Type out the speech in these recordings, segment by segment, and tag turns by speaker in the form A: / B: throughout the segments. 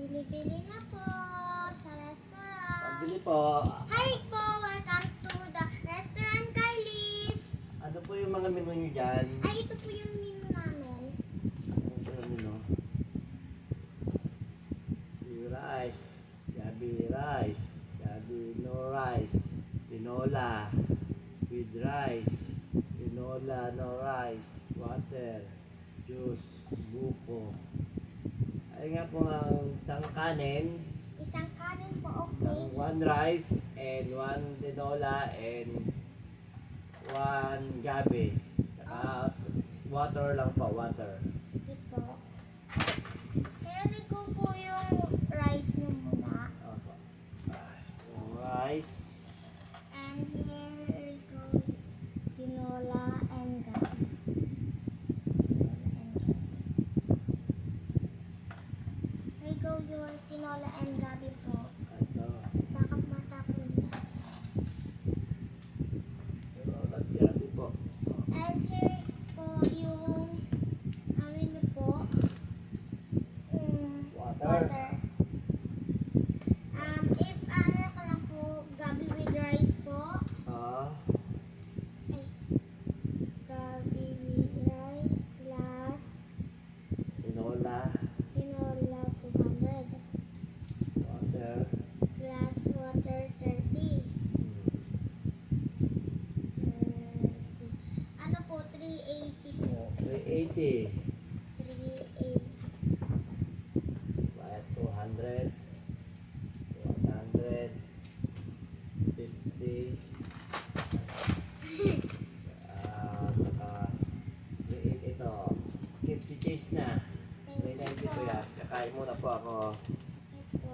A: Bili-bili na po sa restaurant.
B: Pabili po.
A: Hi po! Welcome to the restaurant, Kylie's.
B: Ano po yung mga menu nyo dyan?
A: Ay, ito po yung menu namin.
B: Ano po yung menu? Rice. Gabi rice. Gabi no rice. Tinola. With rice. Tinola no rice. Water. Juice. Buko. Ay nga po ang isang kanin.
A: Isang kanin po,
B: Isang
A: okay?
B: one rice and one tinola and one gabi. Saka water lang po, water.
A: Sige po. Kaya ko po yung rice nyo muna.
B: Opo. Yung rice.
A: And here we go. Tinola and gabi. Here we go your tinola and gabi po.
B: Ito.
A: Bakit mata po niya?
B: Tinola gabi po.
A: And here po yung ano po.
B: Water.
A: If ano ka lang po, gabi with rice po.
B: Ah.
A: Ay, gabi with rice plus
B: Tinola.
A: tinola 200
B: Water.
A: plus water 30. Ano po, 380 po.
B: 380.
A: 380.
B: Bayad 200. 100. 50. Saka 380 ito. 50 cheese na. 390 po yan. Kakain muna po ako.
A: Ito.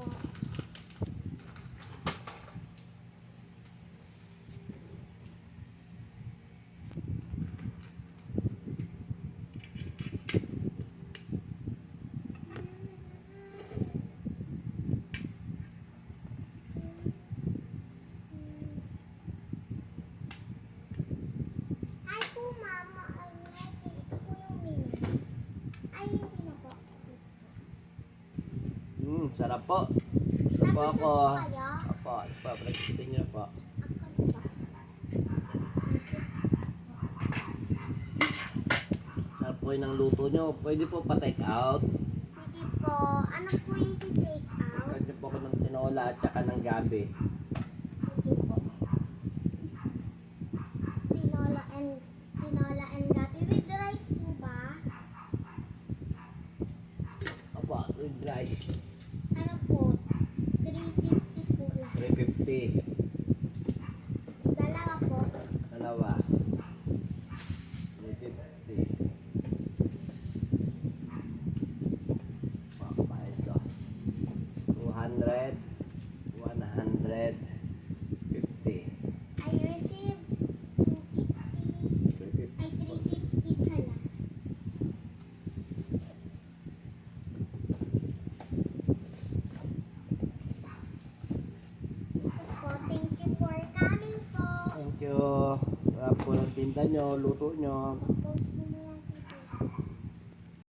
A: Ay po, mama. Ito po yung menu. Ay, hindi na po.
B: Sarap po. Gusto po
A: Tapos na
B: ako.
A: po kayo?
B: Opo, ito po. Practicing nyo po.
A: Ako ba?
B: Sarap po yun ang luto nyo. Pwede po pa-take out.
A: Sige po. Ano po yung take out?
B: Pwede po ko ng tinola at saka ng gabi.
A: Sige po. Tinola and gabi with rice po ba?
B: Opo, with rice.
A: Ano po? 350 po lang.
B: 350.
A: Dalawa po.
B: Dalawa. 350. Bayad ko. 200. 150.
A: I received 250.
B: 350.
A: Ay, 350 pala. Ito po. Thank you for coming po.
B: Thank you. Sarap po ng tinda nyo, luto nyo.